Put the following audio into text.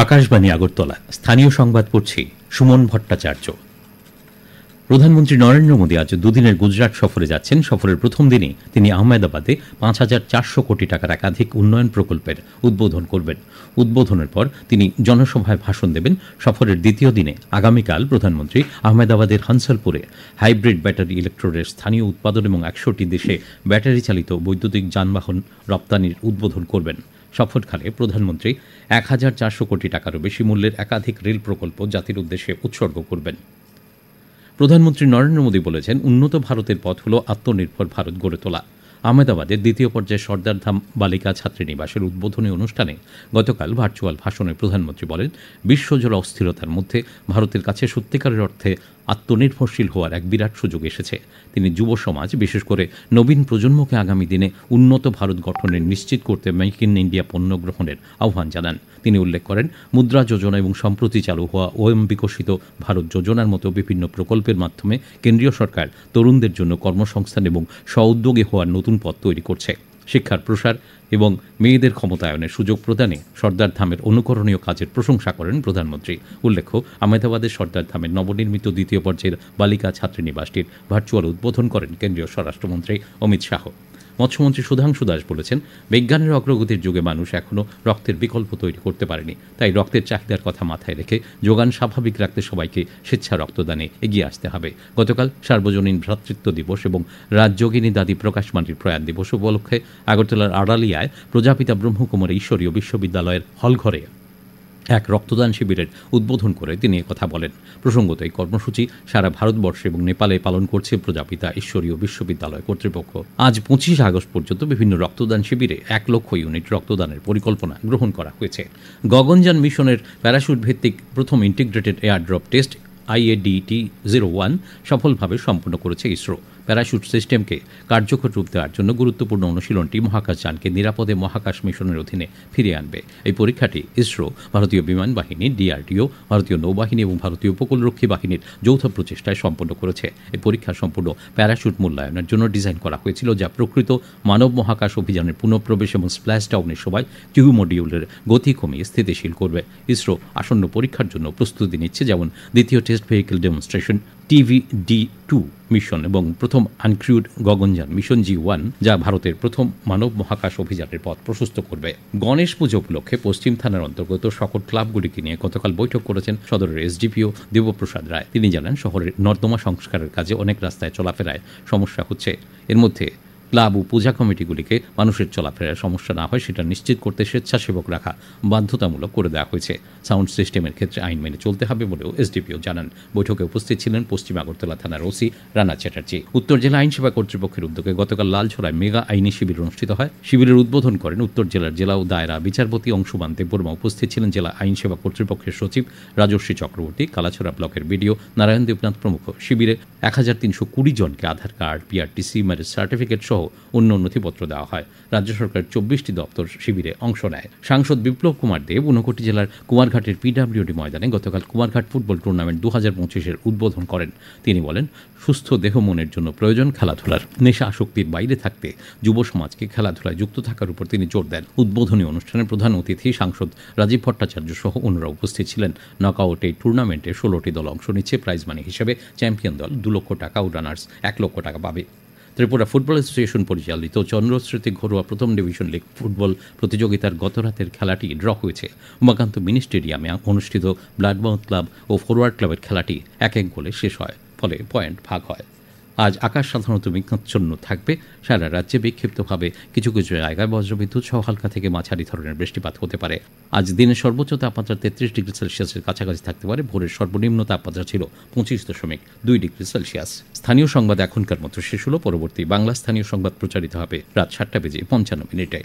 আকাশবাণী আগরতলা স্থানীয় সংবাদ পড়ছি সুমন ভট্টাচার্য। প্রধানমন্ত্রী নরেন্দ্র মোদী আজ দুদিনের গুজরাট সফরে যাচ্ছেন। সফরের প্রথম দিনে তিনি আহমেদাবাদে ৫,৪০০ কোটি টাকার একাধিক উন্নয়ন প্রকল্পের উদ্বোধন করবেন। উদ্বোধনের পর তিনি জনসভায় ভাষণ দেবেন। সফরের দ্বিতীয় দিনে আগামীকাল প্রধানমন্ত্রী আহমেদাবাদের হানসালপুরে হাইব্রিড ব্যাটারি ইলেকট্রোডের স্থানীয় উৎপাদন এবং ১০০টি দেশে ব্যাটারি চালিত বৈদ্যুতিক যানবাহন রপ্তানির উদ্বোধন করবেন। সফরকালে প্রধানমন্ত্রী ১,৪০০ কোটি টাকারও বেশি মূল্যের একাধিক রেল প্রকল্প জাতির উদ্দেশ্যে উৎসর্গ করবেন। প্রধানমন্ত্রী নরেন্দ্র মোদী বলেছেন, উন্নত ভারতের পথ হল আত্মনির্ভর ভারত গড়ে তোলা। আহমেদাবাদের দ্বিতীয় পর্যায়ে সর্দারধাম বালিকা ছাত্রীনিবাসের উদ্বোধনী অনুষ্ঠানে গতকাল ভার্চুয়াল ভাষণে প্রধানমন্ত্রী বলেন, বিশ্বজোড়া অস্থিরতার মধ্যে ভারতের কাছে সত্যিকারের অর্থে আত্মনির্ভরশীল হওয়ার এক বিরাট সুযোগ এসেছে। তিনি যুব সমাজ, বিশেষ করে নবীন প্রজন্মকে আগামী দিনে উন্নত ভারত গঠনের নিশ্চিত করতে মেক ইন ইন্ডিয়া পণ্য গ্রহণের আহ্বান জানান। তিনি উল্লেখ করেন, মুদ্রা যোজনা এবং সম্প্রতি চালু হওয়া ওএম বিকশিত ভারত যোজনার মতো বিভিন্ন প্রকল্পের মাধ্যমে কেন্দ্রীয় সরকার তরুণদের জন্য কর্মসংস্থান এবং স্ব-উদ্যোগী হওয়ার নতুন পথ তৈরি করছে। শিক্ষার প্রসার এবং মেয়েদের ক্ষমতায়নের সুযোগ প্রদানে সর্দার ধামের অনুকরণীয় কাজের প্রশংসা করেন প্রধানমন্ত্রী। উল্লেখ্য, আহমেদাবাদের সর্দার ধামের নবনির্মিত দ্বিতীয় পর্যায়ের বালিকা ছাত্রীনিবাসটির ভার্চুয়াল উদ্বোধন করেন কেন্দ্রীয় স্বরাষ্ট্রমন্ত্রী অমিত শাহ। মৎস্যমন্ত্রী সুধাংশু দাস বলেছেন, বিজ্ঞানের অগ্রগতির যুগে মানুষ এখনও রক্তের বিকল্প তৈরি করতে পারেনি। তাই রক্তের চাহিদার কথা মাথায় রেখে যোগান স্বাভাবিক রাখতে সবাইকে স্বেচ্ছা রক্তদানে এগিয়ে আসতে হবে। গতকাল সার্বজনীন ভ্রাতৃত্ব দিবস এবং রাজযোগিনী দাদি প্রকাশমানির প্রয়াণ দিবস উপলক্ষে আগরতলার আড়ালিয়ায় প্রজাপিতা ব্রহ্মকুমারী ঈশ্বরীয় বিশ্ববিদ্যালয়ের হলঘরে এক রক্তদান শিবিরের উদ্বোধন করে তিনি কথা বলেন। প্রসঙ্গত, এই কর্মসূচি সারা ভারতবর্ষে এবং নেপালে পালন করছে প্রজাপিতা ঈশ্বরীয় বিশ্ববিদ্যালয় কর্তৃপক্ষ। আজ ২৫ আগস্ট পর্যন্ত বিভিন্ন রক্তদান শিবিরে ১ লক্ষ ইউনিট রক্তদানের পরিকল্পনা গ্রহণ করা হয়েছে। গগনযান মিশনের প্যারাশুট ভিত্তিক প্রথম ইন্টিগ্রেটেড এয়ারড্রপ টেস্ট IADT-01 সফলভাবে সম্পন্ন করেছে ইসরো। প্যারাশুট সিস্টেমকে কার্যকর রূপ দেওয়ার জন্য গুরুত্বপূর্ণ অনুশীলনটি মহাকাশযানকে নিরাপদে মহাকাশ মিশনের অধীনে ফিরিয়ে আনবে। এই পরীক্ষাটি ইসরো, ভারতীয় বিমান বাহিনী, DRDO, ভারতীয় নৌবাহিনী এবং ভারতীয় উপকূলরক্ষী বাহিনীর যৌথ প্রচেষ্টায় সম্পন্ন করেছে। এই পরীক্ষা সম্পূর্ণ প্যারাশুট মূল্যায়নের জন্য ডিজাইন করা হয়েছিল, যা প্রকৃত মানব মহাকাশ অভিযানের পুনঃপ্রবেশ এবং স্প্ল্যাশ ডাউনের সময় কিউ মডিউলের গতি কমিয়ে স্থিতিশীল করবে। ইসরো আসন্ন পরীক্ষার জন্য প্রস্তুতি নিচ্ছে, যেমন দ্বিতীয় test vehicle demonstration TVD-2 mission এবং প্রথম আনক্রিউড গগনযান মিশন G1, যা ভারতের প্রথম মানব মহাকাশ অভিযানের পথ প্রশস্ত করবে। গণেশ পুজো উপলক্ষে পশ্চিম থানার অন্তর্গত সকল ক্লাবগুলিকে নিয়ে গতকাল বৈঠক করেছেন সদরের SDPO দেবপ্রসাদ রায়। তিনি জানান, শহরের নর্দমা সংস্কারের কাজে অনেক রাস্তায় চলাফেরায় সমস্যা হচ্ছে। এর মধ্যে ক্লাব ও পূজা কমিটিগুলিকে মানুষের চলাফেরার সমস্যা না হয় সেটা নিশ্চিত করতে স্বেচ্ছাসেবক রাখা বাধ্যতামূলক করে দেওয়া হয়েছে। সাউন্ড সিস্টেমের ক্ষেত্রে আইন মেনে চলতে হবে বলেও SDPO জানান। বৈঠকে উপস্থিত ছিলেন পশ্চিম আগরতলা থানার OC রানা চ্যাটার্জি। উত্তর জেলা আইনসেবা কর্তৃপক্ষের উদ্যোগে গতকাল লালছড়ায় মেগা আইনি শিবির অনুষ্ঠিত হয়। শিবিরের উদ্বোধন করেন উত্তর জেলার জেলা ও দায়রা বিচারপতি অংশুমান দেববর্মা। উপস্থিত ছিলেন জেলা আইনসেবা কর্তৃপক্ষের সচিব রাজশ্রী চক্রবর্তী, কালাছড়া ব্লকের BDO নারায়ণ দেবনাথ প্রমুখ। শিবিরে ১,৩২০ জনকে আধার কার্ড, PRTC, ম্যারেজ সার্টিফিকেট সহ অন্য নথিপত্র দেওয়া হয়। রাজ্য সরকারের ২৪টি দপ্তর শিবিরে অংশ নেয়। সাংসদ বিপ্লব কুমার দেব ঊনকোটি জেলার কুমারঘাটের PWD ময়দানে গতকাল কুমারঘাট ফুটবল টুর্নামেন্ট ২০২৫-এর উদ্বোধন করেন। তিনি বলেন, সুস্থ দেহ মনের জন্য প্রয়োজন খেলাধুলার। নেশা আসক্তির বাইরে থাকতে যুব সমাজকে খেলাধুলায় যুক্ত থাকার উপর তিনি জোর দেন। উদ্বোধনী অনুষ্ঠানে প্রধান অতিথি সাংসদ রাজীব ভট্টাচার্য সহ অন্যরা উপস্থিত ছিলেন। নকআউট এই টুর্নামেন্টে 16টি দল অংশ নিচ্ছে। প্রাইজ মানি হিসেবে চ্যাম্পিয়ন দল 2 লক্ষ টাকা ও রানার্স 1 লক্ষ টাকা পাবে। ত্রিপুরা ফুটবল অ্যাসোসিয়েশন পরিচালিত চন্দ্রস্মৃতি ঘরোয়া প্রথম ডিভিশন লিগ ফুটবল প্রতিযোগিতার গতরাতের খেলাটি ড্র হয়েছে। উমাকান্ত মিনি স্টেডিয়ামে অনুষ্ঠিত ব্লাডমাউথ ক্লাব ও ফরওয়ার্ড ক্লাবের খেলাটি 1-1 গোলে শেষ হয়, ফলে পয়েন্ট ভাগ হয়। আজ আকাশ সাধারণত মেঘাচ্ছন্ন থাকবে। সারা রাজ্যে বিক্ষিপ্তভাবে কিছু কিছু জায়গায় বজ্রবিদ্যুৎ সহ হালকা থেকে মাঝারি ধরনের বৃষ্টিপাত হতে পারে। আজ দিনের সর্বোচ্চ তাপমাত্রা 33 ডিগ্রি সেলসিয়াসের কাছাকাছি থাকতে পারে। ভোরের সর্বনিম্ন তাপমাত্রা ছিল 25.2 ডিগ্রি সেলসিয়াস। স্থানীয় সংবাদ এখনকার মতো শেষ হলো। পরবর্তী বাংলা স্থানীয় সংবাদ প্রচারিত হবে রাত 7:55 মিনিটে।